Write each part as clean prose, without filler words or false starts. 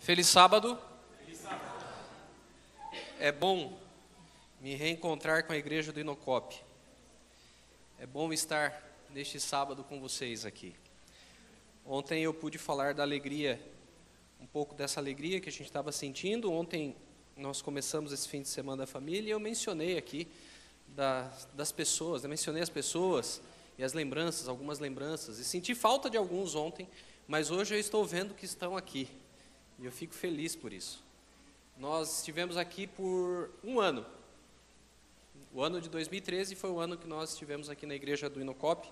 Feliz sábado. É bom me reencontrar com a igreja do Inocop. É bom estar neste sábado com vocês aqui. Ontem eu pude falar da alegria, um pouco dessa alegria que a gente estava sentindo. Ontem nós começamos esse fim de semana da família e eu mencionei aqui das pessoas, mencionei as pessoas e as lembranças, algumas lembranças. E senti falta de alguns ontem, mas hoje eu estou vendo que estão aqui. E eu fico feliz por isso. Nós estivemos aqui por um ano. O ano de 2013 foi o ano que nós estivemos aqui na igreja do Inocop,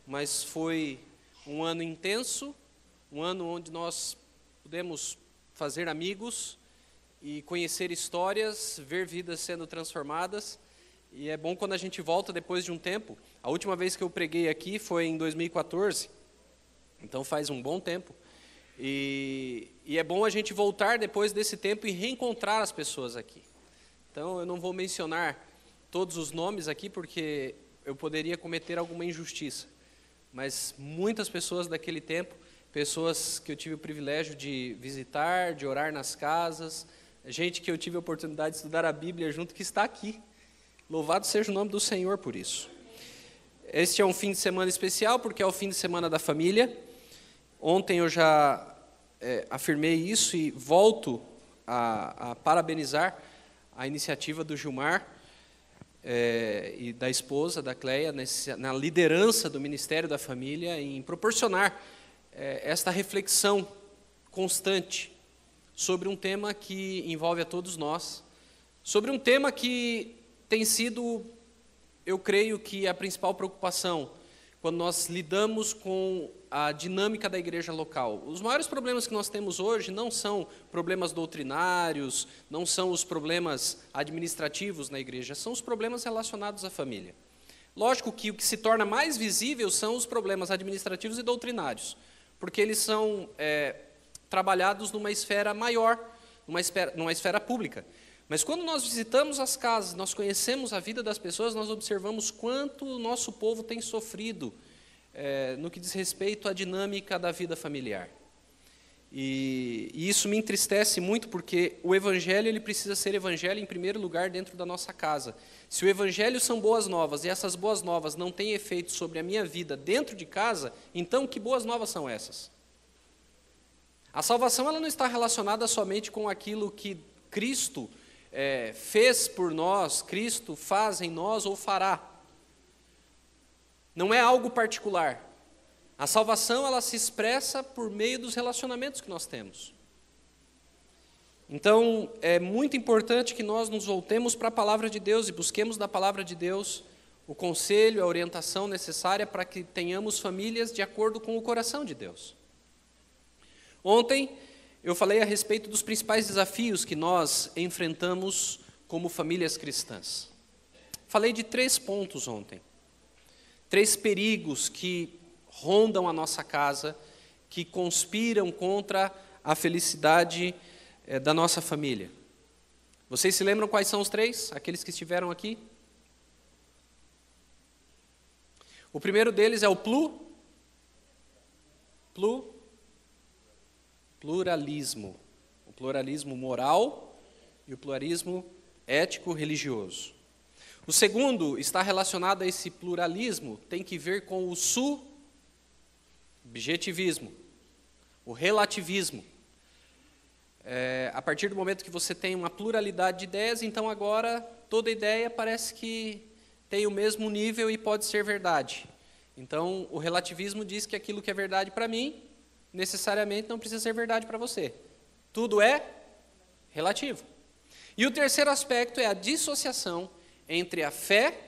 mas foi um ano intenso, um ano onde nós pudemos fazer amigos e conhecer histórias, ver vidas sendo transformadas. E é bom quando a gente volta depois de um tempo. A última vez que eu preguei aqui foi em 2014, então faz um bom tempo. E é bom a gente voltar depois desse tempo e reencontrar as pessoas aqui. Então eu não vou mencionar todos os nomes aqui porque eu poderia cometer alguma injustiça. Mas muitas pessoas daquele tempo, pessoas que eu tive o privilégio de visitar, de orar nas casas, gente que eu tive a oportunidade de estudar a Bíblia junto, que está aqui. Louvado seja o nome do Senhor por isso. Este é um fim de semana especial porque é o fim de semana da família. Ontem eu já afirmei isso e volto a parabenizar a iniciativa do Gilmar e da esposa, da Cleia, na liderança do Ministério da Família, em proporcionar esta reflexão constante sobre um tema que envolve a todos nós, sobre um tema que tem sido, eu creio que a principal preocupação quando nós lidamos com a dinâmica da igreja local. Os maiores problemas que nós temos hoje não são problemas doutrinários, não são os problemas administrativos na igreja, são os problemas relacionados à família. Lógico que o que se torna mais visível são os problemas administrativos e doutrinários, porque eles são trabalhados numa esfera maior, numa esfera pública. Mas quando nós visitamos as casas, nós conhecemos a vida das pessoas, nós observamos quanto o nosso povo tem sofrido no que diz respeito à dinâmica da vida familiar. E isso me entristece muito porque o evangelho ele precisa ser evangelho em primeiro lugar dentro da nossa casa. Se o evangelho são boas novas e essas boas novas não têm efeito sobre a minha vida dentro de casa, então que boas novas são essas? A salvação ela não está relacionada somente com aquilo que Cristo fez por nós, Cristo faz em nós ou fará. Não é algo particular. A salvação ela se expressa por meio dos relacionamentos que nós temos. Então, é muito importante que nós nos voltemos para a palavra de Deus e busquemos da palavra de Deus o conselho, a orientação necessária para que tenhamos famílias de acordo com o coração de Deus. Ontem, eu falei a respeito dos principais desafios que nós enfrentamos como famílias cristãs. Falei de 3 pontos ontem. 3 perigos que rondam a nossa casa, que conspiram contra a felicidade da nossa família. Vocês se lembram quais são os 3? Aqueles que estiveram aqui? O primeiro deles é o pluralismo. O pluralismo moral e o pluralismo ético-religioso. O segundo está relacionado a esse pluralismo, tem que ver com o subjetivismo, o relativismo. A partir do momento que você tem uma pluralidade de ideias, então agora toda ideia parece que tem o mesmo nível e pode ser verdade. Então o relativismo diz que aquilo que é verdade para mim, necessariamente não precisa ser verdade para você. Tudo é relativo. E o terceiro aspecto é a dissociação entre a fé,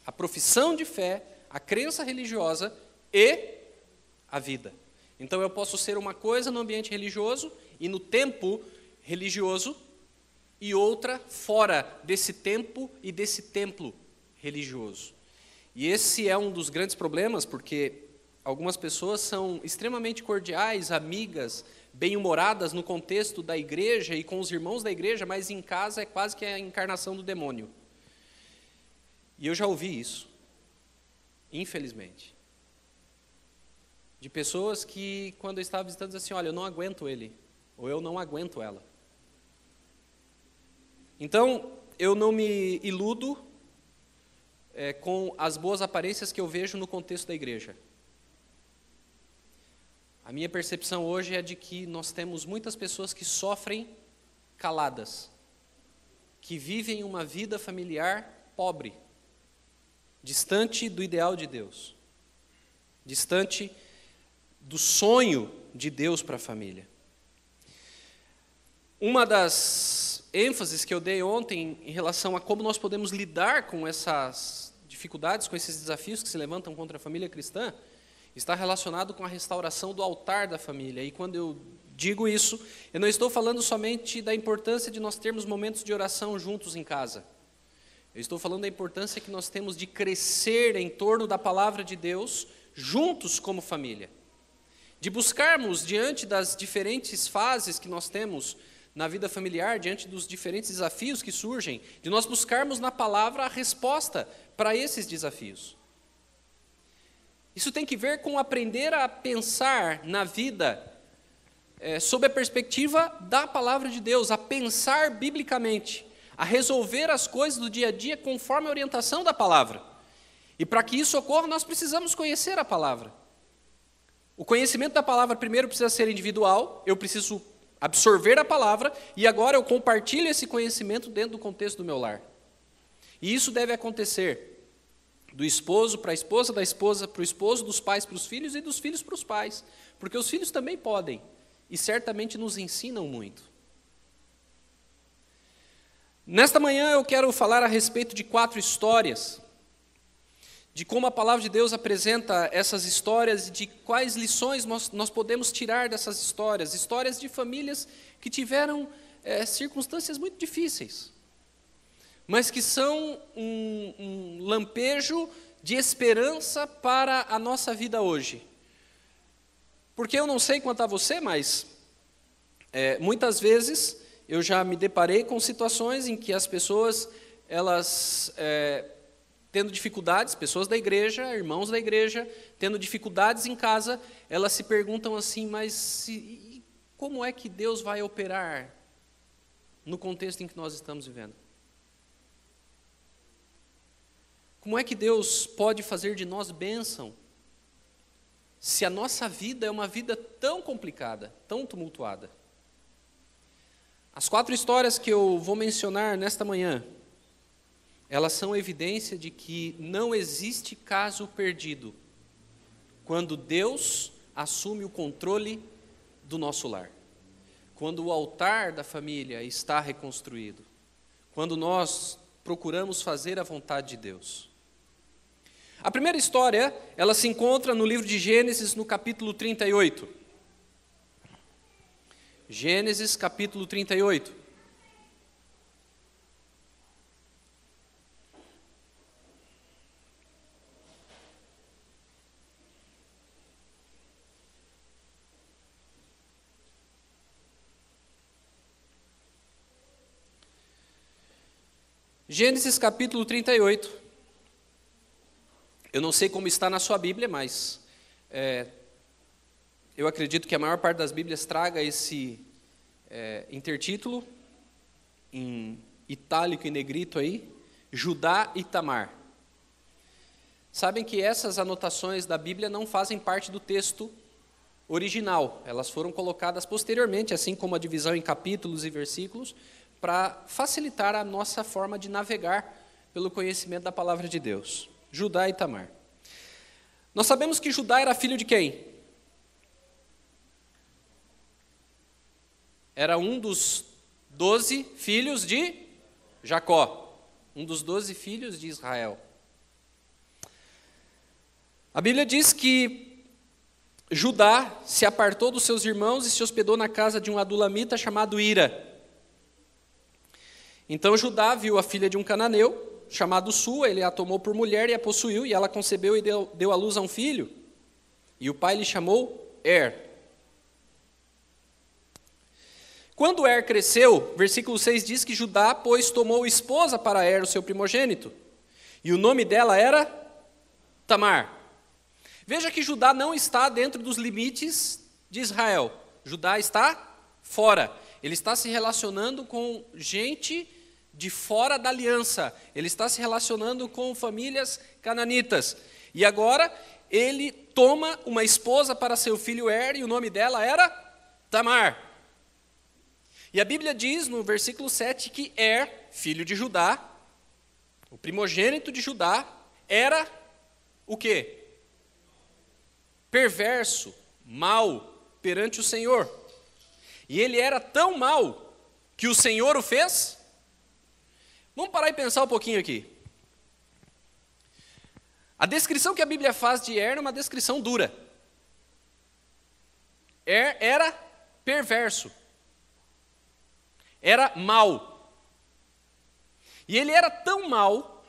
a profissão de fé, a crença religiosa e a vida. Então eu posso ser uma coisa no ambiente religioso e no tempo religioso e outra fora desse tempo e desse templo religioso. E esse é um dos grandes problemas porque algumas pessoas são extremamente cordiais, amigas, bem-humoradas no contexto da igreja e com os irmãos da igreja, mas em casa é quase que a encarnação do demônio. E eu já ouvi isso, infelizmente, de pessoas que, quando eu estava visitando, diziam assim, olha, eu não aguento ele, ou eu não aguento ela. Então, eu não me iludo com as boas aparências que eu vejo no contexto da igreja. A minha percepção hoje é de que nós temos muitas pessoas que sofrem caladas, que vivem uma vida familiar pobre, distante do ideal de Deus, distante do sonho de Deus para a família. Uma das ênfases que eu dei ontem em relação a como nós podemos lidar com essas dificuldades, com esses desafios que se levantam contra a família cristã, está relacionado com a restauração do altar da família. E quando eu digo isso, eu não estou falando somente da importância de nós termos momentos de oração juntos em casa. Eu estou falando da importância que nós temos de crescer em torno da palavra de Deus, juntos como família. De buscarmos, diante das diferentes fases que nós temos na vida familiar, diante dos diferentes desafios que surgem, de nós buscarmos na palavra a resposta para esses desafios. Isso tem que ver com aprender a pensar na vida sob a perspectiva da palavra de Deus, a pensar biblicamente, a resolver as coisas do dia a dia conforme a orientação da palavra. E para que isso ocorra, nós precisamos conhecer a palavra. O conhecimento da palavra primeiro precisa ser individual, eu preciso absorver a palavra, e agora eu compartilho esse conhecimento dentro do contexto do meu lar. E isso deve acontecer do esposo para a esposa, da esposa para o esposo, dos pais para os filhos e dos filhos para os pais. Porque os filhos também podem, e certamente nos ensinam muito. Nesta manhã eu quero falar a respeito de 4 histórias, de como a palavra de Deus apresenta essas histórias e de quais lições nós podemos tirar dessas histórias. Histórias de famílias que tiveram circunstâncias muito difíceis, mas que são um lampejo de esperança para a nossa vida hoje. Porque eu não sei quanto a você, mas muitas vezes eu já me deparei com situações em que as pessoas, elas tendo dificuldades, pessoas da igreja, irmãos da igreja, tendo dificuldades em casa, elas se perguntam assim, mas como é que Deus vai operar no contexto em que nós estamos vivendo? Como é que Deus pode fazer de nós bênção, se a nossa vida é uma vida tão complicada, tão tumultuada? As 4 histórias que eu vou mencionar nesta manhã, elas são evidência de que não existe caso perdido quando Deus assume o controle do nosso lar, quando o altar da família está reconstruído, quando nós procuramos fazer a vontade de Deus. A primeira história, ela se encontra no livro de Gênesis, no capítulo 38. Gênesis, capítulo 38. Gênesis capítulo 38, eu não sei como está na sua Bíblia, mas eu acredito que a maior parte das Bíblias traga esse intertítulo, em itálico e negrito aí, Judá e Tamar. Sabem que essas anotações da Bíblia não fazem parte do texto original, elas foram colocadas posteriormente, assim como a divisão em capítulos e versículos, para facilitar a nossa forma de navegar pelo conhecimento da palavra de Deus. Judá e Tamar. Nós sabemos que Judá era filho de quem? Era um dos 12 filhos de Jacó, um dos 12 filhos de Israel. A Bíblia diz que Judá se apartou dos seus irmãos e se hospedou na casa de um adulamita chamado Ira. Então Judá viu a filha de um cananeu, chamado Sua, ele a tomou por mulher e a possuiu, e ela concebeu e deu à luz a um filho. E o pai lhe chamou Er. Quando Er cresceu, versículo 6 diz que Judá, pois, tomou esposa para Er, o seu primogênito. E o nome dela era Tamar. Veja que Judá não está dentro dos limites de Israel. Judá está fora. Ele está se relacionando com gente de fora da aliança. Ele está se relacionando com famílias cananitas. E agora ele toma uma esposa para seu filho Er, e o nome dela era Tamar. E a Bíblia diz no versículo 7 que Er, filho de Judá, o primogênito de Judá, era o quê? Perverso, mau perante o Senhor. E ele era tão mau que o Senhor o fez. Vamos parar e pensar um pouquinho aqui. A descrição que a Bíblia faz de Er é uma descrição dura. Er era perverso. Era mau. E ele era tão mau,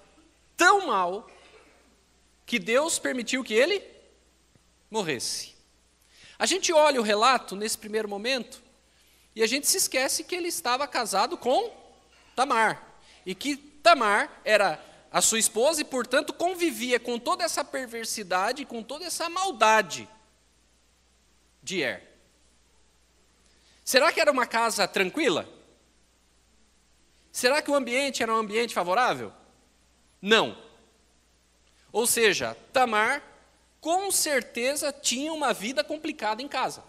que Deus permitiu que ele morresse. A gente olha o relato nesse primeiro momento e a gente se esquece que ele estava casado com Tamar. E que Tamar era a sua esposa e, portanto, convivia com toda essa perversidade, com toda essa maldade de Er. Será que era uma casa tranquila? Será que o ambiente era um ambiente favorável? Não. Ou seja, Tamar com certeza tinha uma vida complicada em casa.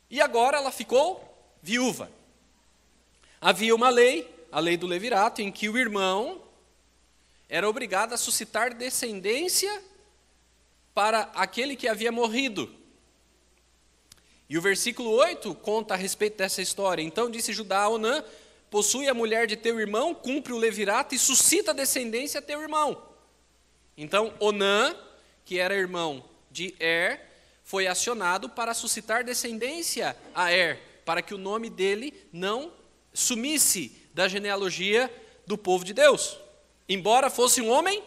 E agora ela ficou viúva. Havia uma lei, a lei do levirato, em que o irmão era obrigado a suscitar descendência para aquele que havia morrido. E o versículo 8 conta a respeito dessa história. Então disse Judá a Onã: possui a mulher de teu irmão, cumpre o levirato e suscita descendência a teu irmão. Então Onã, que era irmão de Er, foi acionado para suscitar descendência a Er, para que o nome dele não sumisse da genealogia do povo de Deus. Embora fosse um homem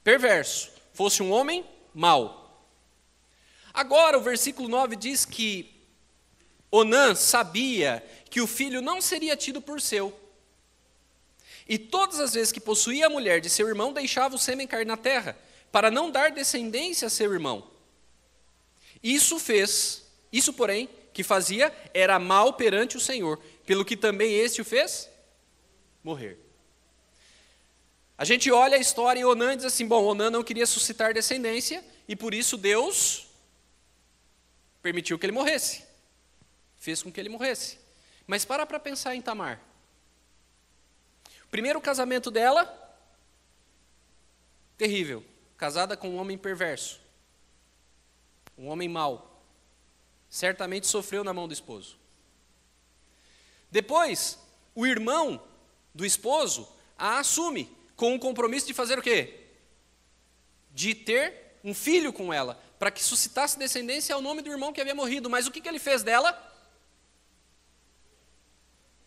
perverso, fosse um homem mau. Agora o versículo 9 diz que Onã sabia que o filho não seria tido por seu. E todas as vezes que possuía a mulher de seu irmão, deixava o sêmen cair na terra, para não dar descendência a seu irmão. Isso, porém, que fazia, era mal perante o Senhor, pelo que também este o fez morrer. A gente olha a história e Onã diz assim, Onã não queria suscitar descendência, e por isso Deus permitiu que ele morresse. Fez com que ele morresse. Mas para pensar em Tamar. O primeiro casamento dela, terrível. Casada com um homem perverso. Um homem mau. Certamente sofreu na mão do esposo. Depois, o irmão do esposo a assume com o compromisso de fazer o quê? De ter um filho com ela, para que suscitasse descendência ao nome do irmão que havia morrido. Mas o que ele fez dela?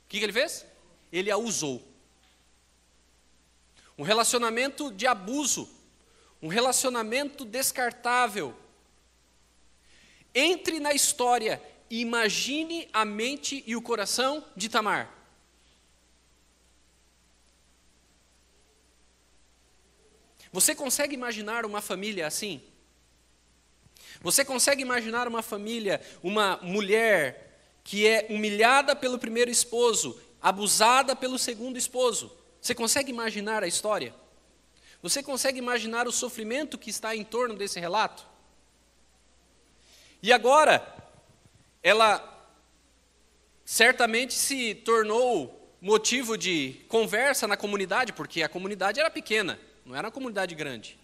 O que ele fez? Ele a usou. Um relacionamento de abuso, um relacionamento descartável. Entre na história e imagine a mente e o coração de Tamar. Você consegue imaginar uma família assim? Você consegue imaginar uma família, uma mulher que é humilhada pelo primeiro esposo, abusada pelo segundo esposo? Você consegue imaginar a história? Você consegue imaginar o sofrimento que está em torno desse relato? E agora, ela certamente se tornou motivo de conversa na comunidade, porque a comunidade era pequena, não era uma comunidade grande.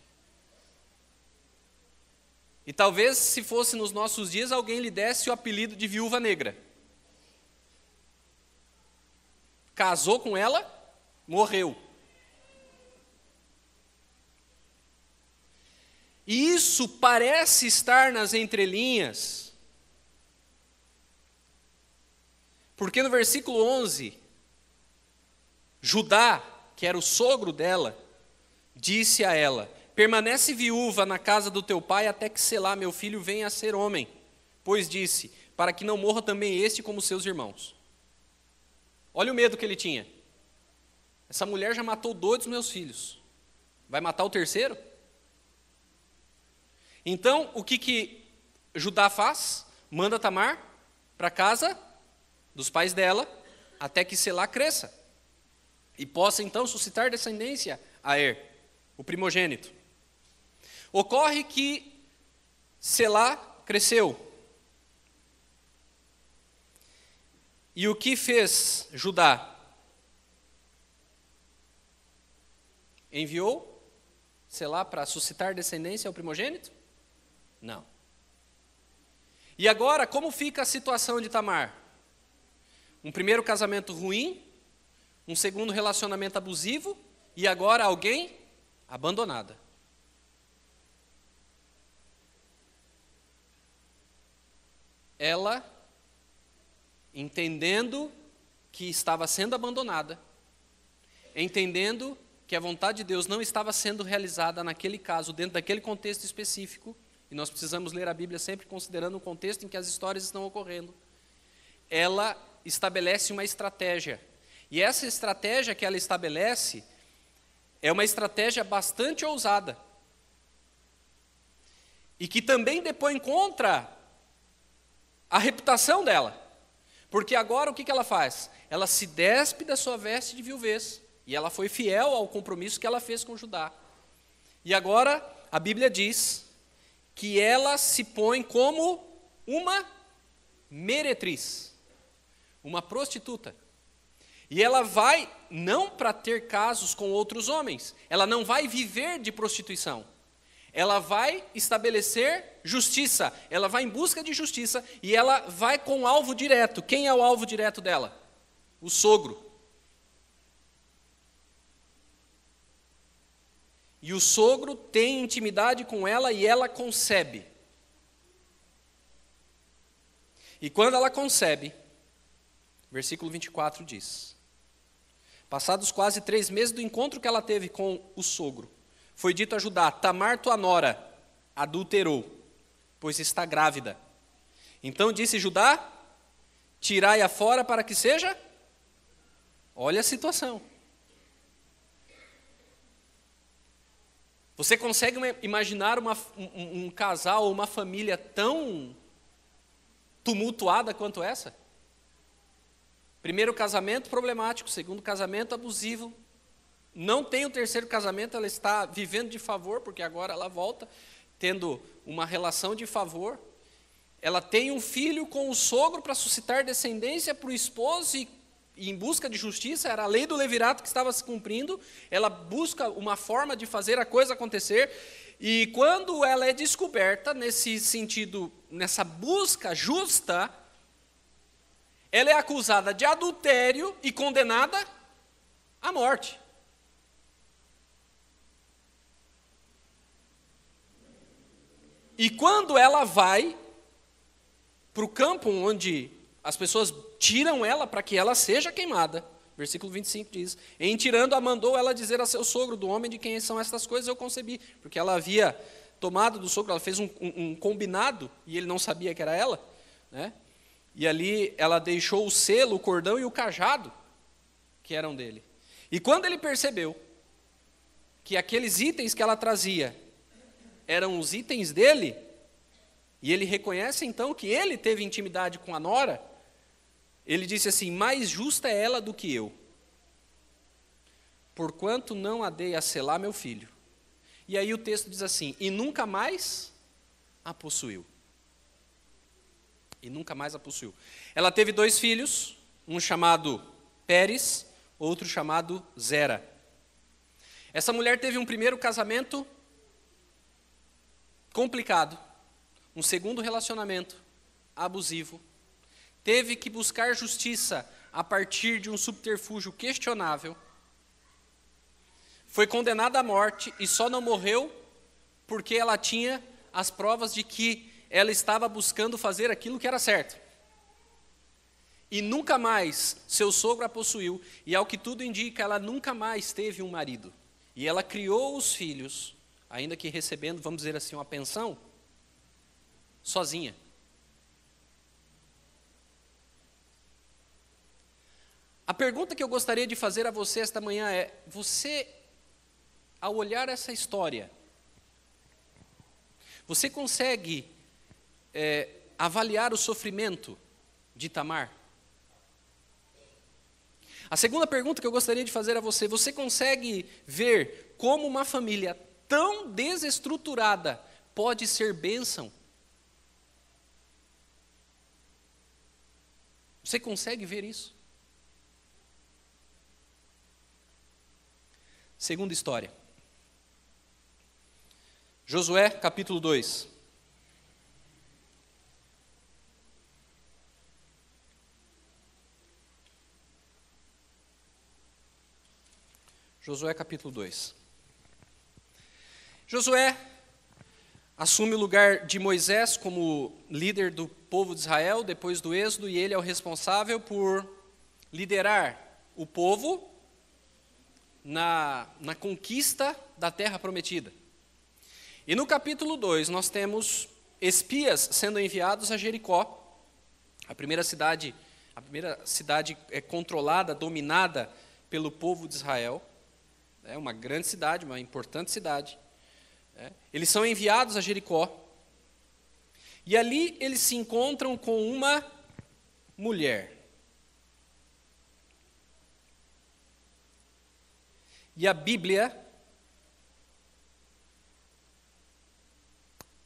E talvez, se fosse nos nossos dias, alguém lhe desse o apelido de viúva negra. Casou com ela, morreu. E isso parece estar nas entrelinhas, porque no versículo 11, Judá, que era o sogro dela, disse a ela: permanece viúva na casa do teu pai até que Selá, meu filho, venha a ser homem. Pois disse, para que não morra também este como seus irmãos. Olha o medo que ele tinha. Essa mulher já matou 2 dos meus filhos. Vai matar o terceiro? Então, o que Judá faz? Manda Tamar para a casa dos pais dela, até que Selá cresça e possa então suscitar descendência a Er, o primogênito. Ocorre que Selá cresceu. E o que fez Judá? Enviou Selá para suscitar descendência ao primogênito? Não. E agora, como fica a situação de Tamar? Um primeiro casamento ruim, um segundo relacionamento abusivo, e agora alguém abandonada. Ela, entendendo que estava sendo abandonada, entendendo que a vontade de Deus não estava sendo realizada naquele caso, dentro daquele contexto específico, e nós precisamos ler a Bíblia sempre considerando o contexto em que as histórias estão ocorrendo, ela estabelece uma estratégia. E essa estratégia que ela estabelece é uma estratégia bastante ousada. E que também depõe contra a reputação dela. Porque agora o que ela faz? Ela se despe da sua veste de viuvez. E ela foi fiel ao compromisso que ela fez com Judá. E agora a Bíblia diz que ela se põe como uma meretriz, uma prostituta. E ela vai, não para ter casos com outros homens, ela não vai viver de prostituição. Ela vai estabelecer justiça, ela vai em busca de justiça e ela vai com o alvo direto. Quem é o alvo direto dela? O sogro. E o sogro tem intimidade com ela e ela concebe. E quando ela concebe, versículo 24 diz: passados quase 3 meses do encontro que ela teve com o sogro, foi dito a Judá: Tamar, tua nora, adulterou, pois está grávida. Então disse Judá: tirai-a fora para que seja. Olha a situação. Você consegue imaginar um casal ou uma família tão tumultuada quanto essa? Primeiro casamento problemático, segundo casamento abusivo. Não tem o terceiro casamento, ela está vivendo de favor, porque agora ela volta tendo uma relação de favor. Ela tem um filho com o sogro para suscitar descendência para o esposo e em busca de justiça, era a lei do levirato que estava se cumprindo. Ela busca uma forma de fazer a coisa acontecer. E quando ela é descoberta, nesse sentido, nessa busca justa, ela é acusada de adultério e condenada à morte. E quando ela vai para o campo onde as pessoas tiram ela para que ela seja queimada, versículo 25 diz: em tirando-a, mandou ela dizer a seu sogro: do homem de quem são estas coisas eu concebi. Porque ela havia tomado do sogro, ela fez um combinado, e ele não sabia que era ela, né? E ali ela deixou o selo, o cordão e o cajado, que eram dele. E quando ele percebeu que aqueles itens que ela trazia eram os itens dele, e ele reconhece então que ele teve intimidade com a nora, ele disse assim: mais justa é ela do que eu, porquanto não a dei a Selá meu filho. E aí o texto diz assim: e nunca mais a possuiu. E nunca mais a possuiu. Ela teve 2 filhos, um chamado Pérez, outro chamado Zera. Essa mulher teve um primeiro casamento complicado, um segundo relacionamento abusivo, teve que buscar justiça a partir de um subterfúgio questionável, foi condenada à morte e só não morreu porque ela tinha as provas de que ela estava buscando fazer aquilo que era certo. E nunca mais seu sogro a possuiu, e ao que tudo indica, ela nunca mais teve um marido. E ela criou os filhos, ainda que recebendo, vamos dizer assim, uma pensão, sozinha. A pergunta que eu gostaria de fazer a você esta manhã é: você, ao olhar essa história, você consegue avaliar o sofrimento de Tamar? A segunda pergunta que eu gostaria de fazer a você: você consegue ver como uma família tão desestruturada pode ser bênção? Você consegue ver isso? Segunda história. Josué, capítulo 2. Josué, capítulo 2. Josué assume o lugar de Moisés como líder do povo de Israel depois do êxodo, e ele é o responsável por liderar o povo na conquista da terra prometida. E no capítulo 2 nós temos espias sendo enviados a Jericó, a primeira cidade controlada, dominada pelo povo de Israel. É uma grande cidade, uma importante cidade. Eles são enviados a Jericó, e ali eles se encontram com uma mulher. E a Bíblia,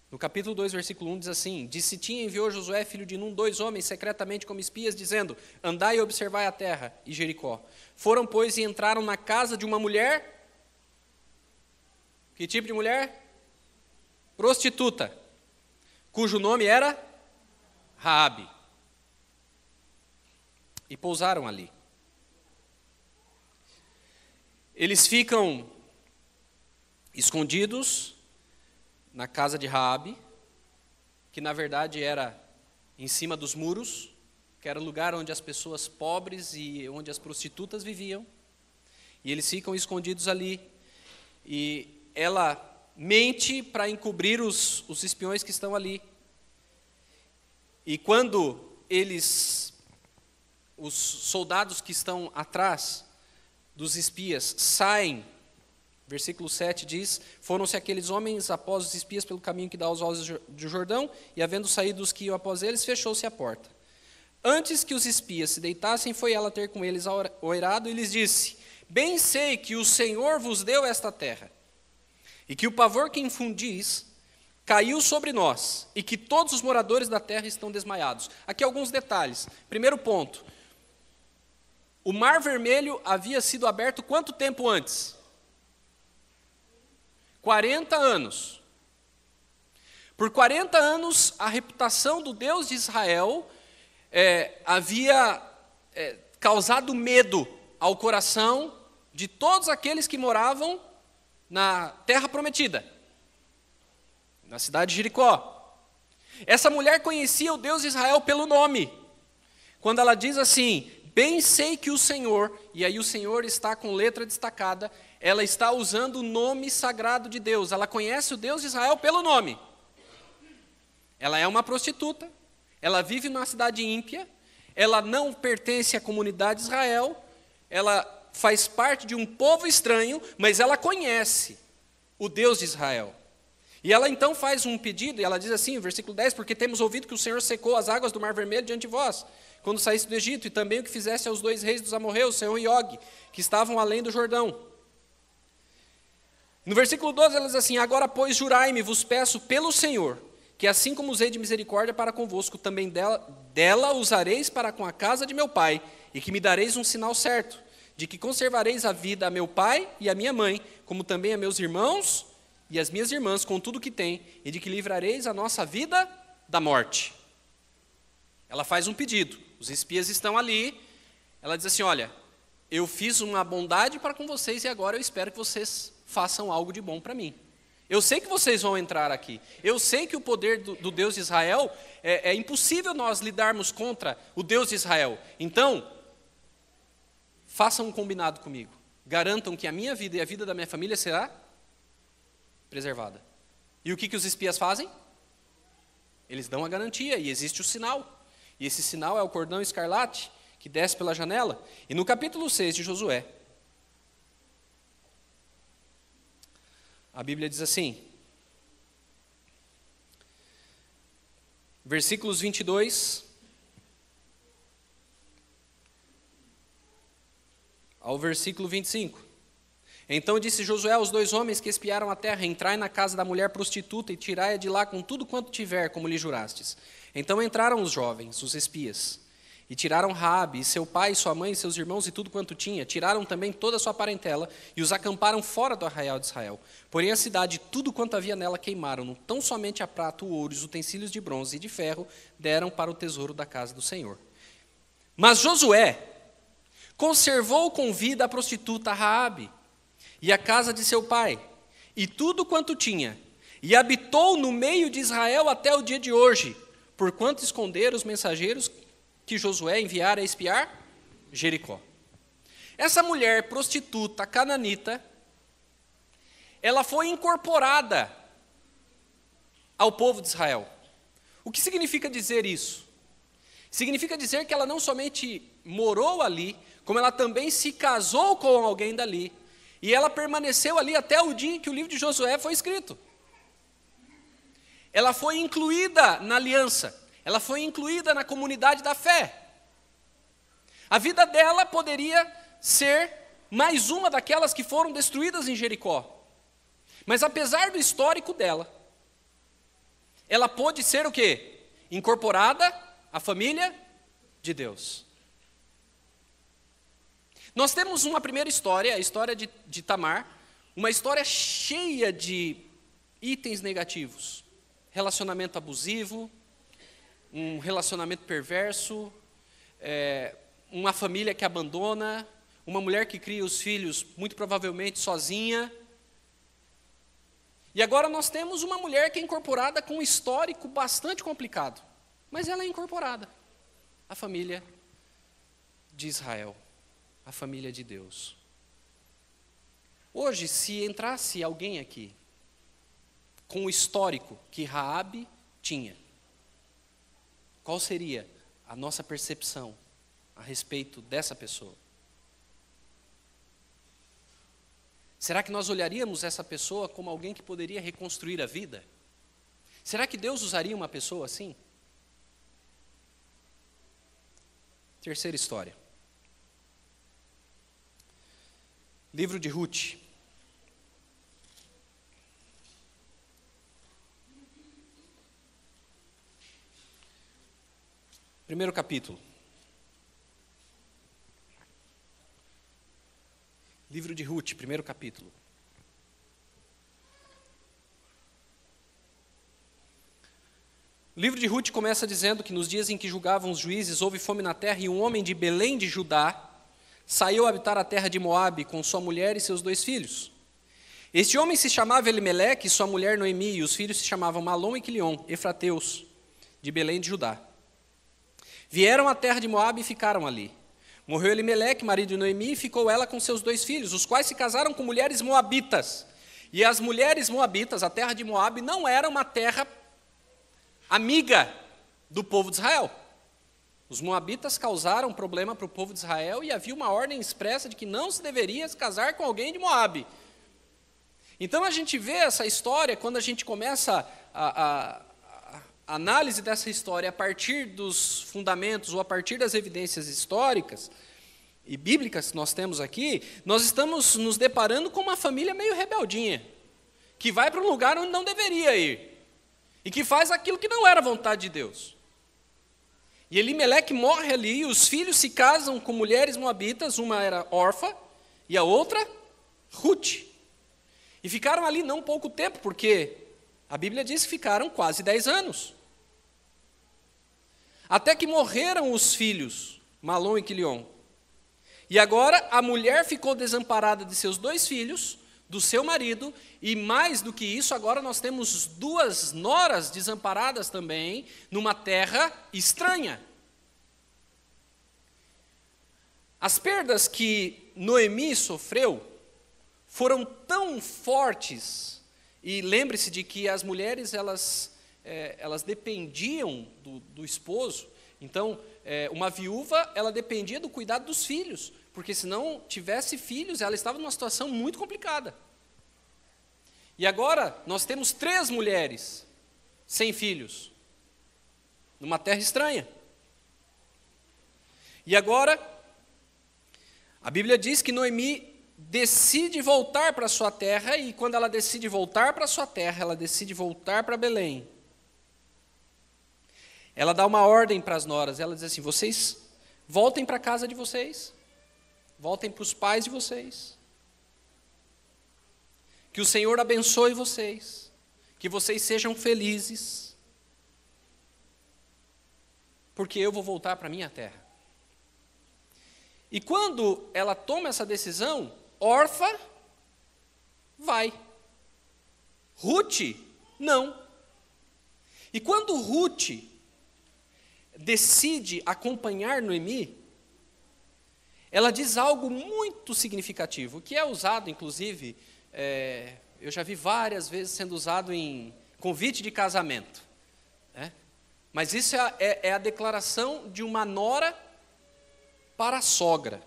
no capítulo 2, versículo 1, diz assim: De Sitim enviou Josué, filho de Num, 2 homens secretamente como espias, dizendo: Andai e observai a terra e Jericó. Foram, pois, e entraram na casa de uma mulher. Que tipo de mulher? Prostituta, cujo nome era Raabe. E pousaram ali. Eles ficam escondidos na casa de Raabe, que na verdade era em cima dos muros, que era o lugar onde as pessoas pobres e onde as prostitutas viviam. E eles ficam escondidos ali. E ela mente para encobrir os espiões que estão ali. E quando os soldados que estão atrás dos espias saem, versículo 7 diz: Foram-se aqueles homens após os espias pelo caminho que dá aos olhos do Jordão, e havendo saído os que iam após eles, fechou-se a porta. Antes que os espias se deitassem, foi ela ter com eles ao eirado e lhes disse: Bem sei que o Senhor vos deu esta terra, e que o pavor que infundis caiu sobre nós, e que todos os moradores da terra estão desmaiados. Aqui alguns detalhes. Primeiro ponto: o Mar Vermelho havia sido aberto quanto tempo antes? 40 anos. Por 40 anos, a reputação do Deus de Israel havia causado medo ao coração de todos aqueles que moravam na terra prometida, na cidade de Jericó. Essa mulher conhecia o Deus de Israel pelo nome. Quando ela diz assim: Bem sei que o Senhor, e aí o Senhor está com letra destacada, ela está usando o nome sagrado de Deus. Ela conhece o Deus de Israel pelo nome. Ela é uma prostituta, ela vive numa cidade ímpia, ela não pertence à comunidade de Israel, ela faz parte de um povo estranho, mas ela conhece o Deus de Israel. E ela então faz um pedido, e ela diz assim, versículo 10, porque temos ouvido que o Senhor secou as águas do Mar Vermelho diante de vós, quando saísse do Egito, e também o que fizesse aos 2 reis dos amorreus, Sehon e Og, que estavam além do Jordão. No versículo 12 ela diz assim: Agora, pois, jurai-me, vos peço pelo Senhor, que assim como usei de misericórdia para convosco, também dela usareis para com a casa de meu pai, e que me dareis um sinal certo, de que conservareis a vida a meu pai e a minha mãe, como também a meus irmãos e as minhas irmãs, com tudo que tem, e de que livrareis a nossa vida da morte. Ela faz um pedido, os espias estão ali, ela diz assim: olha, eu fiz uma bondade para com vocês e agora eu espero que vocês façam algo de bom para mim. Eu sei que vocês vão entrar aqui, eu sei que o poder do Deus de Israel, é impossível nós lidarmos contra o Deus de Israel, então, façam um combinado comigo, garantam que a minha vida e a vida da minha família será preservada. E o que os espias fazem? Eles dão a garantia, e existe o sinal. E esse sinal é o cordão escarlate, que desce pela janela. E no capítulo 6 de Josué, a Bíblia diz assim, versículos 22 ao versículo 25. Então disse Josué aos 2 homens que espiaram a terra: entrai na casa da mulher prostituta e tirai-a de lá com tudo quanto tiver, como lhe jurastes. Então entraram os jovens, os espias, e tiraram Raabe, e seu pai, e sua mãe, e seus irmãos, e tudo quanto tinha. Tiraram também toda a sua parentela, e os acamparam fora do arraial de Israel. Porém a cidade, tudo quanto havia nela, queimaram. Tão somente a prata, o ouro, os utensílios de bronze e de ferro, deram para o tesouro da casa do Senhor. Mas Josué conservou com vida a prostituta Raabe, e a casa de seu pai, e tudo quanto tinha, e habitou no meio de Israel até o dia de hoje, porquanto esconderam os mensageiros que Josué enviara a espiar Jericó. Essa mulher prostituta cananita, ela foi incorporada ao povo de Israel. O que significa dizer isso? Significa dizer que ela não somente morou ali, como ela também se casou com alguém dali, e ela permaneceu ali até o dia em que o livro de Josué foi escrito. Ela foi incluída na aliança, ela foi incluída na comunidade da fé. A vida dela poderia ser mais uma daquelas que foram destruídas em Jericó. Mas apesar do histórico dela, ela pôde ser o quê? Incorporada à família de Deus. Nós temos uma primeira história, a história de Tamar, uma história cheia de itens negativos. Relacionamento abusivo, um relacionamento perverso, uma família que abandona, uma mulher que cria os filhos, muito provavelmente sozinha. E agora nós temos uma mulher que é incorporada com um histórico bastante complicado, mas ela é incorporada à família de Israel. A família de Deus. Hoje, se entrasse alguém aqui com o histórico que Raabe tinha, qual seria a nossa percepção a respeito dessa pessoa? Será que nós olharíamos essa pessoa como alguém que poderia reconstruir a vida? Será que Deus usaria uma pessoa assim? Terceira história. Livro de Ruth. Primeiro capítulo. Livro de Ruth, primeiro capítulo. O livro de Ruth começa dizendo que nos dias em que julgavam os juízes, houve fome na terra, e um homem de Belém de Judá saiu a habitar a terra de Moabe com sua mulher e seus 2 filhos. Este homem se chamava Elimeleque, e sua mulher Noemi, e os filhos se chamavam Malom e Quilion, efrateus, de Belém de Judá. Vieram à terra de Moabe e ficaram ali. Morreu Elimeleque, marido de Noemi, e ficou ela com seus 2 filhos, os quais se casaram com mulheres moabitas. E as mulheres moabitas, a terra de Moabe, não era uma terra amiga do povo de Israel. Os moabitas causaram problema para o povo de Israel e havia uma ordem expressa de que não se deveria se casar com alguém de Moabe. Então a gente vê essa história, quando a gente começa a análise dessa história a partir dos fundamentos ou a partir das evidências históricas e bíblicas que nós temos aqui, nós estamos nos deparando com uma família meio rebeldinha, que vai para um lugar onde não deveria ir e que faz aquilo que não era vontade de Deus. E Elimeleque morre ali, e os filhos se casam com mulheres moabitas, uma era Orfa e a outra Ruth. E ficaram ali não pouco tempo, porque a Bíblia diz que ficaram quase 10 anos. Até que morreram os filhos, Malom e Quilion. E agora a mulher ficou desamparada de seus 2 filhos, do seu marido, e mais do que isso, agora nós temos 2 noras desamparadas também, numa terra estranha. As perdas que Noemi sofreu foram tão fortes, e lembre-se de que as mulheres, elas dependiam do esposo. Então, uma viúva, ela dependia do cuidado dos filhos, porque se não tivesse filhos, ela estava numa situação muito complicada. E agora, nós temos 3 mulheres sem filhos, numa terra estranha. E agora, A Bíblia diz que Noemi decide voltar para sua terra, e quando ela decide voltar para sua terra, ela decide voltar para Belém. Ela dá uma ordem para as noras, ela diz assim: vocês voltem para a casa de vocês, voltem para os pais de vocês, que o Senhor abençoe vocês, que vocês sejam felizes, porque eu vou voltar para a minha terra. E quando ela toma essa decisão, Orfa vai. Ruth, não. E quando Ruth decide acompanhar Noemi, ela diz algo muito significativo, que é usado, inclusive, eu já vi várias vezes sendo usado em convite de casamento. Mas isso é a declaração de uma nora para a sogra.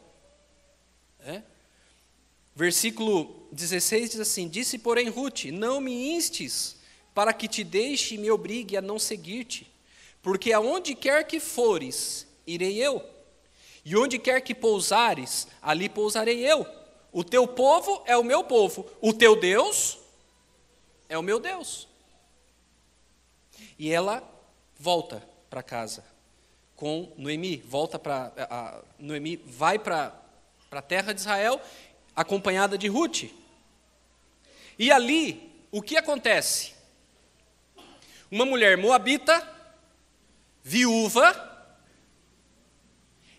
Versículo 16 diz assim: disse, porém, Ruth, não me instes para que te deixe e me obrigue a não seguir-te, porque aonde quer que fores, irei eu, e onde quer que pousares, ali pousarei eu. O teu povo é o meu povo, o teu Deus é o meu Deus. E ela volta para casa com Noemi, Noemi vai para a terra de Israel, acompanhada de Ruth. E ali, o que acontece? Uma mulher moabita, viúva,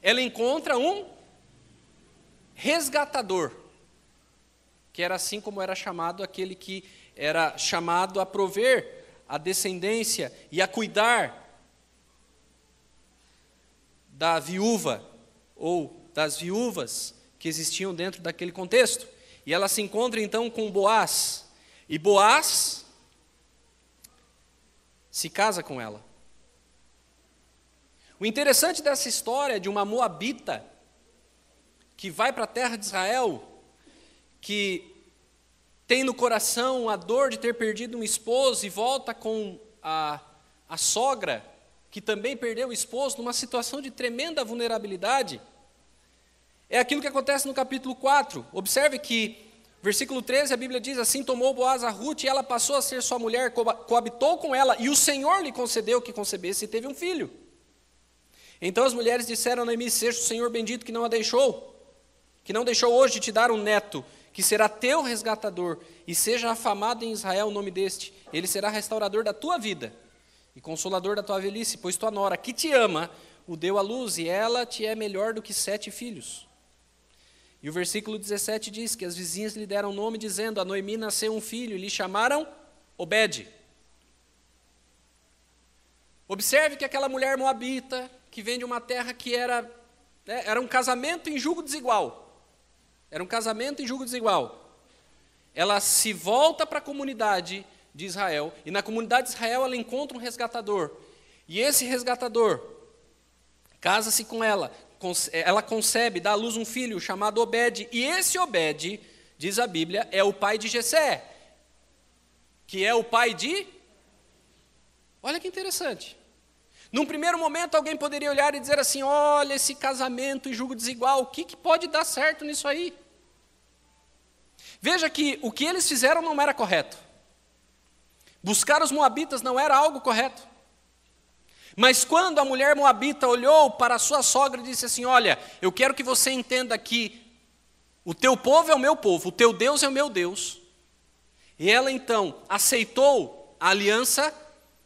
ela encontra um resgatador, que era assim como era chamado aquele que era chamado a prover a descendência e a cuidar da viúva, ou das viúvas que existiam dentro daquele contexto. E ela se encontra então com Boaz, e Boaz se casa com ela. O interessante dessa história de uma moabita que vai para a terra de Israel, que tem no coração a dor de ter perdido um esposo e volta com a sogra, que também perdeu o esposo, numa situação de tremenda vulnerabilidade, é aquilo que acontece no capítulo 4. Observe que, versículo 13, a Bíblia diz assim: tomou Boaz a Ruth, e ela passou a ser sua mulher, coabitou com ela, e o Senhor lhe concedeu que concebesse e teve um filho. Então as mulheres disseram a Noemi: seja o Senhor bendito que não deixou hoje de te dar um neto, que será teu resgatador, e seja afamado em Israel o nome deste. Ele será restaurador da tua vida e consolador da tua velhice, pois tua nora, que te ama, o deu à luz, e ela te é melhor do que 7 filhos. E o versículo 17 diz que as vizinhas lhe deram nome, dizendo: a Noemi nasceu um filho, e lhe chamaram Obed. Observe que aquela mulher moabita, que vem de uma terra que era um casamento em julgo desigual. Era um casamento em julgo desigual. Ela se volta para a comunidade de Israel, e na comunidade de Israel ela encontra um resgatador. E esse resgatador casa-se com ela, ela concebe, dá à luz um filho chamado Obed, e esse Obed, diz a Bíblia, é o pai de Jessé, que é o pai de... Olha que interessante. Num primeiro momento alguém poderia olhar e dizer assim: olha, esse casamento em julgo desigual, o que pode dar certo nisso aí? Veja que o que eles fizeram não era correto. Buscar os moabitas não era algo correto. Mas quando a mulher moabita olhou para a sua sogra e disse assim: olha, eu quero que você entenda que o teu povo é o meu povo, o teu Deus é o meu Deus. E ela então aceitou a aliança.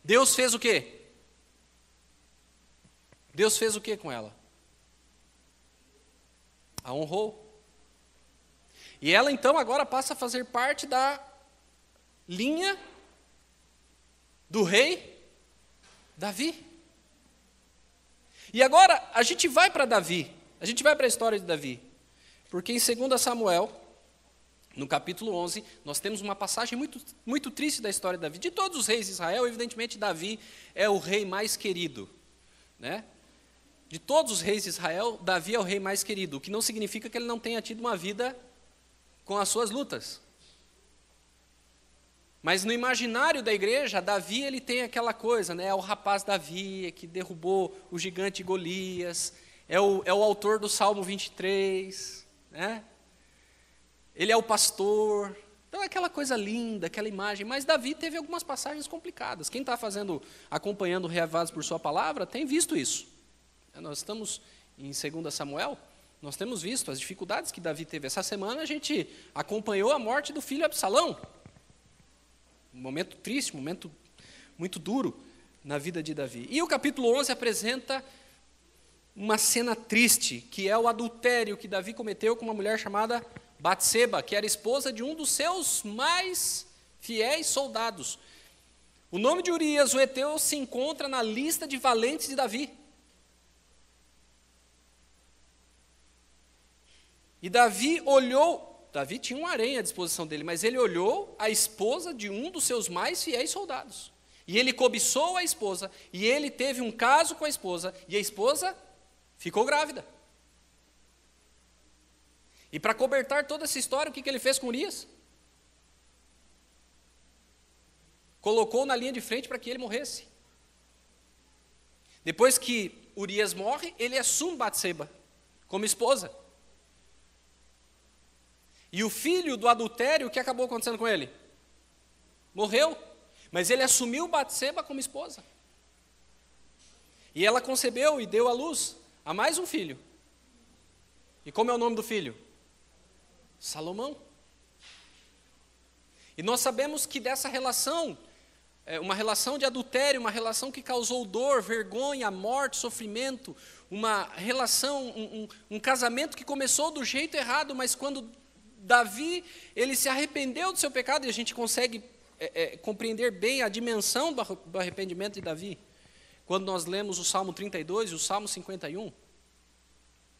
Deus fez o quê? Deus fez o que com ela? A honrou. E ela então agora passa a fazer parte da linha do rei Davi. E agora a gente vai para Davi, a gente vai para a história de Davi, porque em 2 Samuel, no capítulo 11, nós temos uma passagem muito, muito triste da história de Davi. De todos os reis de Israel, evidentemente Davi é o rei mais querido, né? De todos os reis de Israel, Davi é o rei mais querido, o que não significa que ele não tenha tido uma vida com as suas lutas. Mas no imaginário da igreja, Davi ele tem aquela coisa, né? É o rapaz Davi que derrubou o gigante Golias, é o autor do Salmo 23, né? Ele é o pastor. Então é aquela coisa linda, aquela imagem. Mas Davi teve algumas passagens complicadas. Quem está acompanhando Reavivados por Sua Palavra, tem visto isso. Nós estamos em 2 Samuel, nós temos visto as dificuldades que Davi teve. Essa semana a gente acompanhou a morte do filho Absalão. Um momento triste, um momento muito duro na vida de Davi. E o capítulo 11 apresenta uma cena triste, que é o adultério que Davi cometeu com uma mulher chamada Batseba, que era esposa de um dos seus mais fiéis soldados. O nome de Urias, o heteu, se encontra na lista de valentes de Davi. E Davi tinha um harém à disposição dele, mas ele olhou a esposa de um dos seus mais fiéis soldados. E ele cobiçou a esposa, e ele teve um caso com a esposa, e a esposa ficou grávida. E para cobertar toda essa história, o que ele fez com Urias? Colocou na linha de frente para que ele morresse. Depois que Urias morre, ele assume Batseba como esposa. E o filho do adultério, o que acabou acontecendo com ele? Morreu. Mas ele assumiu Batseba como esposa. E ela concebeu e deu à luz a mais um filho. E como é o nome do filho? Salomão. E nós sabemos que dessa relação, uma relação de adultério, uma relação que causou dor, vergonha, morte, sofrimento, uma relação, um casamento que começou do jeito errado, mas quando Davi, ele se arrependeu do seu pecado, e a gente consegue compreender bem a dimensão do arrependimento de Davi, quando nós lemos o Salmo 32 e o Salmo 51.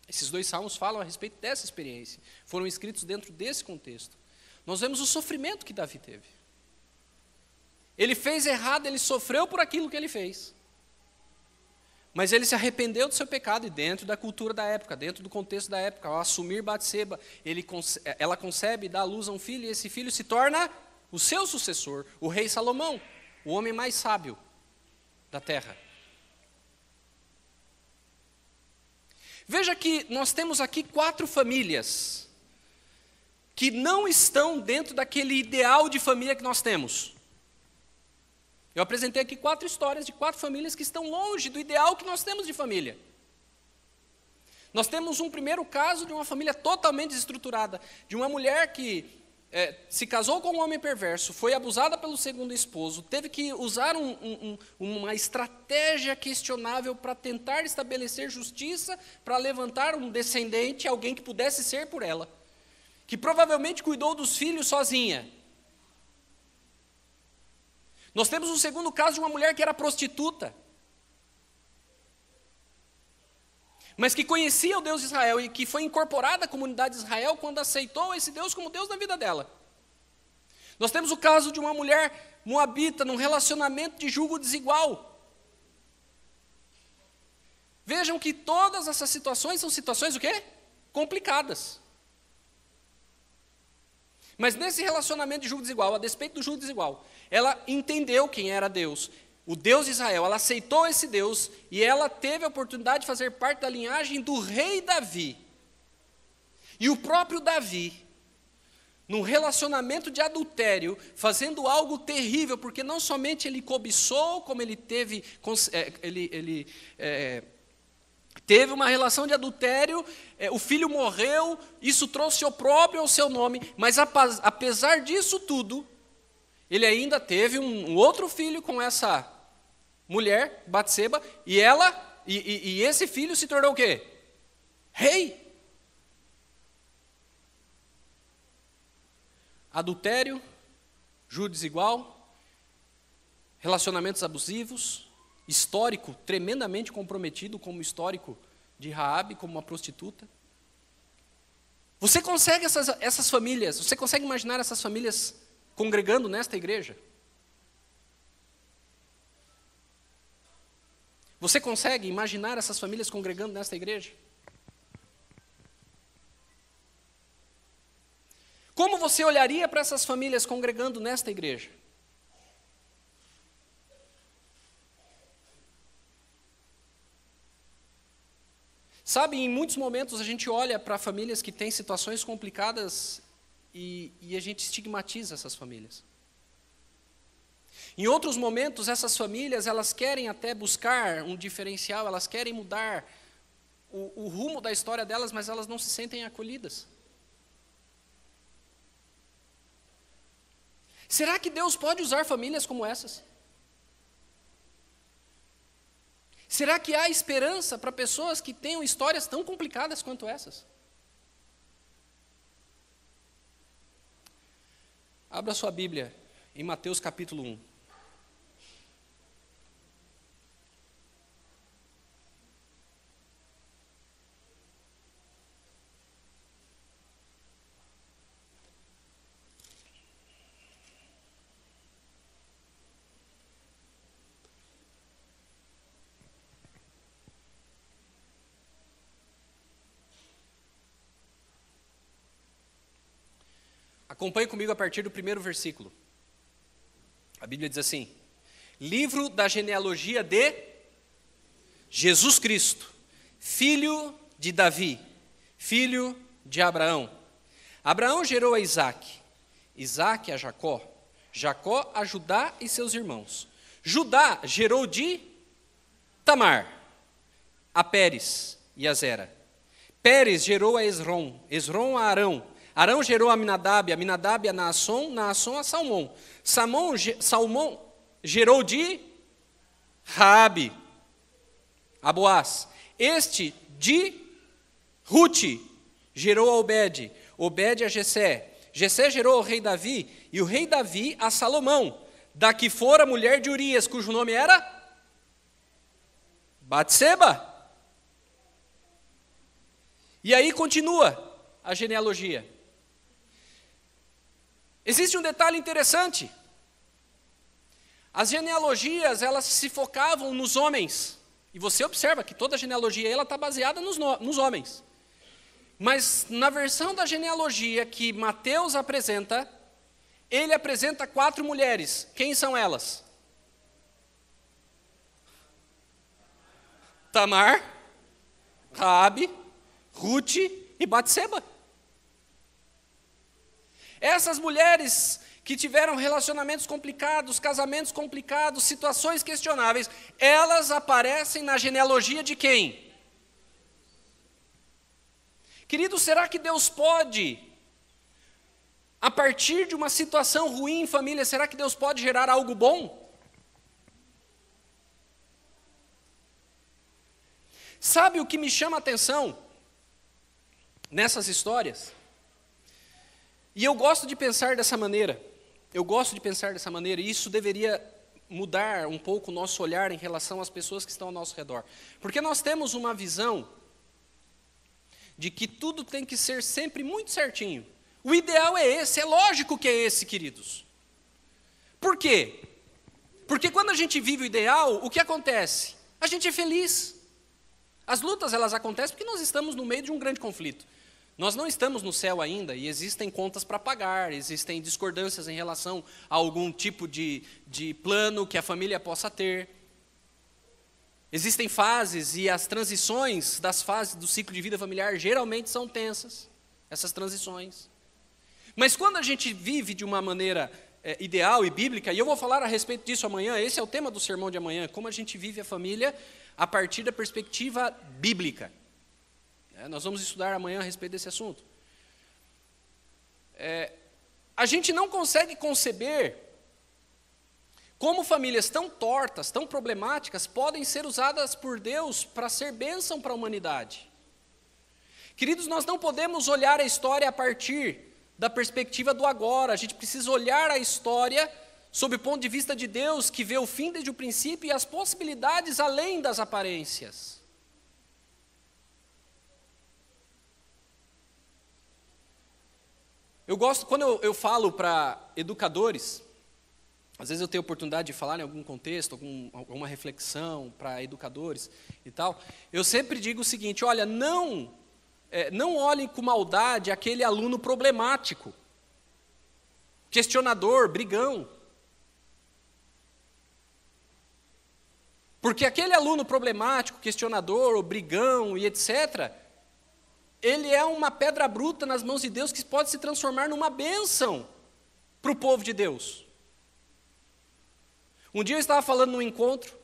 Esses dois salmos falam a respeito dessa experiência, foram escritos dentro desse contexto. Nós vemos o sofrimento que Davi teve. Ele fez errado, ele sofreu por aquilo que ele fez. Mas ele se arrependeu do seu pecado, e dentro da cultura da época, dentro do contexto da época, ao assumir Batseba, ela concebe e dá à luz a um filho, e esse filho se torna o seu sucessor, o rei Salomão, o homem mais sábio da terra. Veja que nós temos aqui 4 famílias que não estão dentro daquele ideal de família que nós temos. Eu apresentei aqui 4 histórias de 4 famílias que estão longe do ideal que nós temos de família. Nós temos um primeiro caso de uma família totalmente desestruturada, de uma mulher que se casou com um homem perverso, foi abusada pelo segundo esposo, teve que usar uma estratégia questionável para tentar estabelecer justiça, para levantar um descendente, alguém que pudesse ser por ela, que provavelmente cuidou dos filhos sozinha. Nós temos um segundo caso de uma mulher que era prostituta, mas que conhecia o Deus de Israel e que foi incorporada à comunidade de Israel quando aceitou esse Deus como Deus na vida dela. Nós temos o caso de uma mulher moabita num relacionamento de julgo desigual. Vejam que todas essas situações são situações o quê? Complicadas. Mas nesse relacionamento de julgo desigual, a despeito do julgo desigual, ela entendeu quem era Deus, o Deus de Israel, ela aceitou esse Deus e ela teve a oportunidade de fazer parte da linhagem do rei Davi. E o próprio Davi, num relacionamento de adultério, fazendo algo terrível, porque não somente ele cobiçou, como ele teve uma relação de adultério, o filho morreu, isso trouxe opróbrio ao seu nome, mas apesar disso tudo, ele ainda teve um outro filho com essa mulher, Batseba, e esse filho se tornou o quê? Rei. Adultério, júri desigual, relacionamentos abusivos, histórico tremendamente comprometido, como o histórico de Raabe, como uma prostituta. Você consegue essas famílias, você consegue imaginar essas famílias congregando nesta igreja? Você consegue imaginar essas famílias congregando nesta igreja? Como você olharia para essas famílias congregando nesta igreja? Sabe, em muitos momentos a gente olha para famílias que têm situações complicadas e a gente estigmatiza essas famílias. Em outros momentos, essas famílias, elas querem até buscar um diferencial, elas querem mudar o rumo da história delas, mas elas não se sentem acolhidas. Será que Deus pode usar famílias como essas? Será que há esperança para pessoas que tenham histórias tão complicadas quanto essas? Abra sua Bíblia em Mateus capítulo 1. Acompanhe comigo a partir do primeiro versículo. A Bíblia diz assim: livro da genealogia de Jesus Cristo, filho de Davi, filho de Abraão. Abraão gerou a Isaque, Isaque a Jacó, Jacó a Judá e seus irmãos. Judá gerou de Tamar, a Pérez e a Zera. Pérez gerou a Esrom, Esrom a Arão. Arão gerou a Aminadab, Aminadab a Naasson, Naasson a Salmão. Salmão gerou de Raabe, a Boaz. Este de Rute gerou a Obed, Obed a Jessé. Jessé gerou ao rei Davi, e o rei Davi a Salomão, da que fora mulher de Urias, cujo nome era Batseba. E aí continua a genealogia. Existe um detalhe interessante. As genealogias, elas se focavam nos homens. E você observa que toda a genealogia está baseada nos homens. Mas na versão da genealogia que Mateus apresenta, ele apresenta 4 mulheres. Quem são elas? Tamar, Raabe, Rute e Batseba. Essas mulheres que tiveram relacionamentos complicados, casamentos complicados, situações questionáveis, elas aparecem na genealogia de quem? Querido, será que Deus pode, a partir de uma situação ruim em família, será que Deus pode gerar algo bom? Sabe o que me chama a atenção nessas histórias? E eu gosto de pensar dessa maneira, e isso deveria mudar um pouco o nosso olhar em relação às pessoas que estão ao nosso redor. Porque nós temos uma visão de que tudo tem que ser sempre muito certinho. O ideal é esse, é lógico que é esse, queridos. Por quê? Porque quando a gente vive o ideal, o que acontece? A gente é feliz. As lutas, elas acontecem porque nós estamos no meio de um grande conflito. Nós não estamos no céu ainda e existem contas para pagar, existem discordâncias em relação a algum tipo de plano que a família possa ter. Existem fases e as transições das fases do ciclo de vida familiar geralmente são tensas, essas transições. Mas quando a gente vive de uma maneira ideal e bíblica, e eu vou falar a respeito disso amanhã, esse é o tema do sermão de amanhã, como a gente vive a família a partir da perspectiva bíblica. Nós vamos estudar amanhã a respeito desse assunto. A gente não consegue conceber como famílias tão tortas, tão problemáticas, podem ser usadas por Deus para ser bênção para a humanidade. Queridos, nós não podemos olhar a história a partir da perspectiva do agora, a gente precisa olhar a história sob o ponto de vista de Deus, que vê o fim desde o princípio e as possibilidades além das aparências. Eu gosto, quando eu falo para educadores, às vezes eu tenho oportunidade de falar em algum contexto, alguma reflexão para educadores e tal, eu sempre digo o seguinte: olha, não olhem com maldade aquele aluno problemático, questionador, brigão. Porque aquele aluno problemático, questionador, ou brigão e etc., ele é uma pedra bruta nas mãos de Deus que pode se transformar numa bênção para o povo de Deus. Um dia eu estava falando num encontro,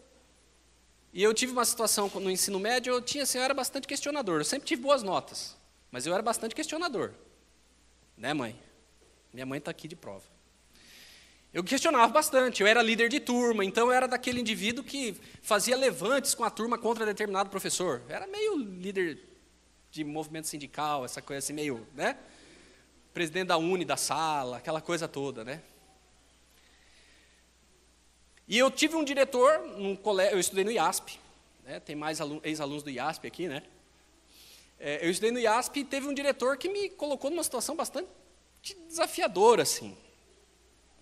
e eu tive uma situação no ensino médio, eu era bastante questionador, eu sempre tive boas notas, mas eu era bastante questionador. Né, mãe? Minha mãe está aqui de prova. Eu questionava bastante, eu era líder de turma, então eu era daquele indivíduo que fazia levantes com a turma contra determinado professor. Eu era meio líder de movimento sindical, essa coisa assim, meio, né? Presidente da Uni, da sala, aquela coisa toda, né? E eu tive um diretor, num colégio, eu estudei no IASP, né? Tem mais ex-alunos do IASP aqui, né? Eu estudei no IASP e teve um diretor que me colocou numa situação bastante desafiadora, assim.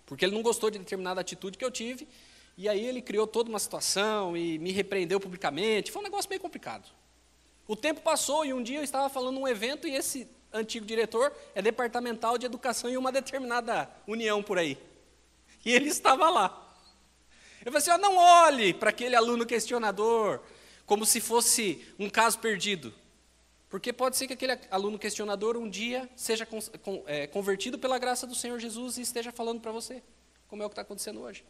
Porque ele não gostou de determinada atitude que eu tive, e aí ele criou toda uma situação e me repreendeu publicamente. Foi um negócio meio complicado. O tempo passou e um dia eu estava falando num evento e esse antigo diretor é departamental de educação em uma determinada união por aí. E ele estava lá. Eu falei assim, não olhe para aquele aluno questionador como se fosse um caso perdido. Porque pode ser que aquele aluno questionador um dia seja convertido pela graça do Senhor Jesus e esteja falando para você, como é o que está acontecendo hoje.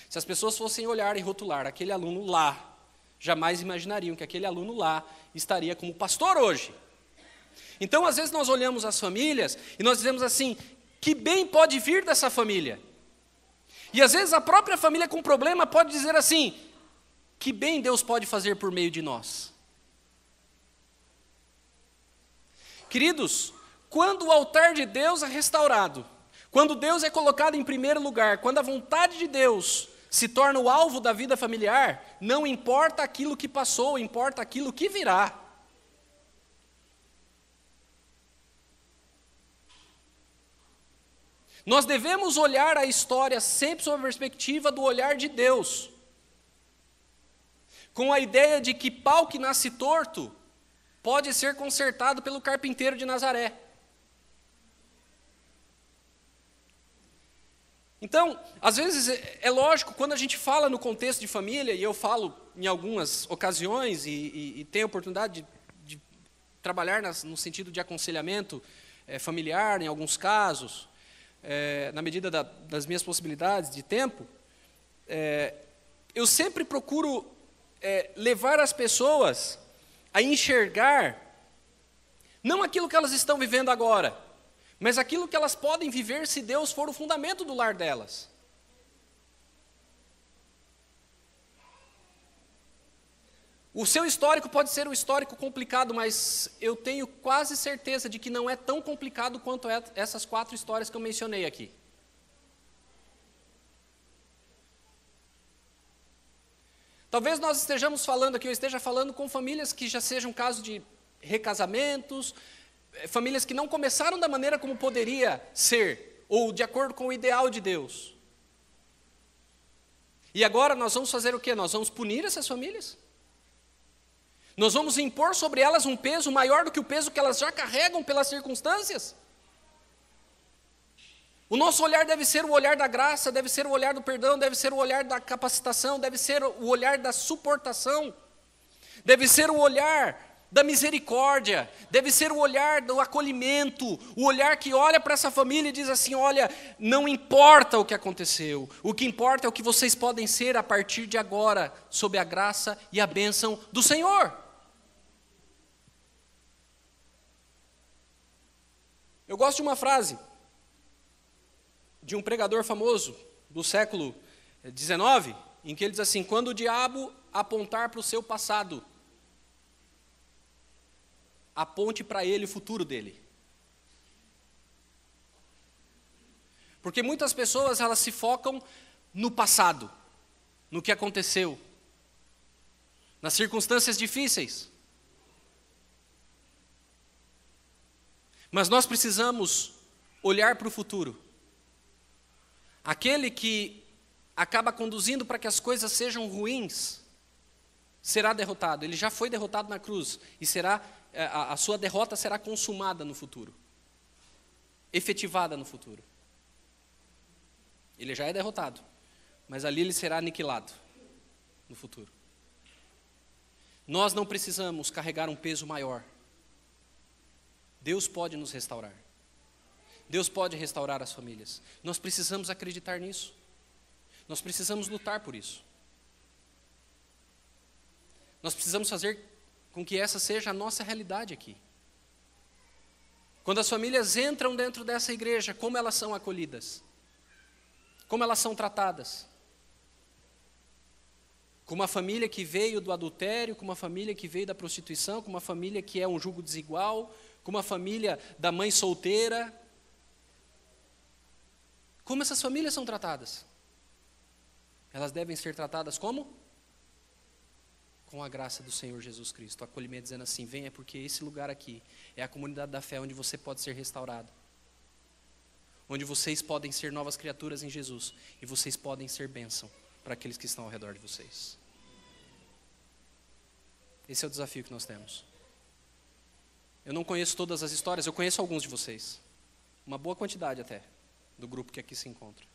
Se as pessoas fossem olhar e rotular aquele aluno lá, jamais imaginariam que aquele aluno lá estaria como pastor hoje. Então, às vezes, nós olhamos as famílias e nós dizemos assim, que bem pode vir dessa família? E, às vezes, a própria família com problema pode dizer assim, que bem Deus pode fazer por meio de nós? Queridos, quando o altar de Deus é restaurado, quando Deus é colocado em primeiro lugar, quando a vontade de Deus se torna o alvo da vida familiar, não importa aquilo que passou, importa aquilo que virá. Nós devemos olhar a história sempre sob a perspectiva do olhar de Deus, com a ideia de que pau que nasce torto pode ser consertado pelo carpinteiro de Nazaré. Então, às vezes, é lógico, quando a gente fala no contexto de família, e eu falo em algumas ocasiões, e tenho a oportunidade de trabalhar no sentido de aconselhamento familiar, em alguns casos, na medida das minhas possibilidades de tempo, eu sempre procuro levar as pessoas a enxergar, não aquilo que elas estão vivendo agora, mas aquilo que elas podem viver se Deus for o fundamento do lar delas. O seu histórico pode ser um histórico complicado, mas eu tenho quase certeza de que não é tão complicado quanto essas 4 histórias que eu mencionei aqui. Talvez nós estejamos falando aqui, eu esteja falando com famílias que já sejam caso de recasamentos, famílias que não começaram da maneira como poderia ser, ou de acordo com o ideal de Deus. E agora nós vamos fazer o quê? Nós vamos punir essas famílias? Nós vamos impor sobre elas um peso maior do que o peso que elas já carregam pelas circunstâncias? O nosso olhar deve ser o olhar da graça, deve ser o olhar do perdão, deve ser o olhar da capacitação, deve ser o olhar da suportação, deve ser o olhar da misericórdia, deve ser o olhar do acolhimento, o olhar que olha para essa família e diz assim, olha, não importa o que aconteceu, o que importa é o que vocês podem ser a partir de agora, sob a graça e a bênção do Senhor. Eu gosto de uma frase de um pregador famoso do século XIX, em que ele diz assim, quando o diabo apontar para o seu passado, aponte para ele o futuro dele. Porque muitas pessoas, elas se focam no passado, no que aconteceu, nas circunstâncias difíceis. Mas nós precisamos olhar para o futuro. Aquele que acaba conduzindo para que as coisas sejam ruins, será derrotado. Ele já foi derrotado na cruz e a sua derrota será consumada no futuro, efetivada no futuro. Ele já é derrotado, mas ali ele será aniquilado. no futuro. Nós não precisamos carregar um peso maior. Deus pode nos restaurar. Deus pode restaurar as famílias. Nós precisamos acreditar nisso. Nós precisamos lutar por isso. Nós precisamos fazer com que essa seja a nossa realidade aqui. Quando as famílias entram dentro dessa igreja, como elas são acolhidas? Como elas são tratadas? Com uma família que veio do adultério, com uma família que veio da prostituição, com uma família que é um jugo desigual, com uma família da mãe solteira. Como essas famílias são tratadas? Elas devem ser tratadas como? Com a graça do Senhor Jesus Cristo. O acolhimento dizendo assim, venha porque esse lugar aqui é a comunidade da fé onde você pode ser restaurado. Onde vocês podem ser novas criaturas em Jesus. E vocês podem ser bênção para aqueles que estão ao redor de vocês. Esse é o desafio que nós temos. Eu não conheço todas as histórias, eu conheço alguns de vocês. Uma boa quantidade até, do grupo que aqui se encontra.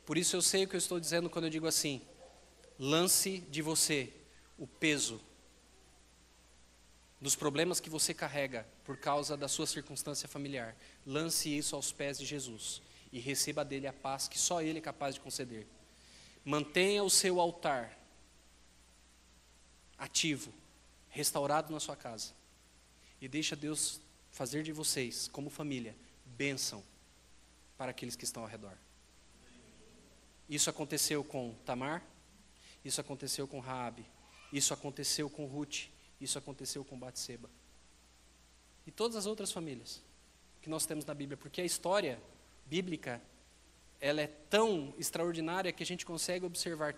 Por isso eu sei o que eu estou dizendo quando eu digo assim, lance de você o peso dos problemas que você carrega por causa da sua circunstância familiar. Lance isso aos pés de Jesus e receba dele a paz que só ele é capaz de conceder. Mantenha o seu altar ativo, restaurado na sua casa. E deixa Deus fazer de vocês, como família, bênção para aqueles que estão ao redor. Isso aconteceu com Tamar, isso aconteceu com Raabe, isso aconteceu com Ruth, isso aconteceu com Batseba. E todas as outras famílias que nós temos na Bíblia, porque a história bíblica, ela é tão extraordinária que a gente consegue observar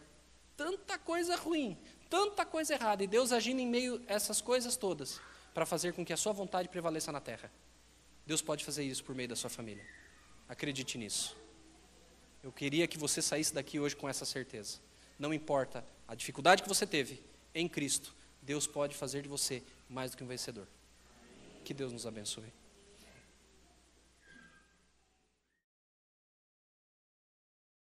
tanta coisa ruim, tanta coisa errada, e Deus agindo em meio a essas coisas todas, para fazer com que a sua vontade prevaleça na terra. Deus pode fazer isso por meio da sua família. Acredite nisso. Eu queria que você saísse daqui hoje com essa certeza. Não importa a dificuldade que você teve, em Cristo, Deus pode fazer de você mais do que um vencedor. Que Deus nos abençoe.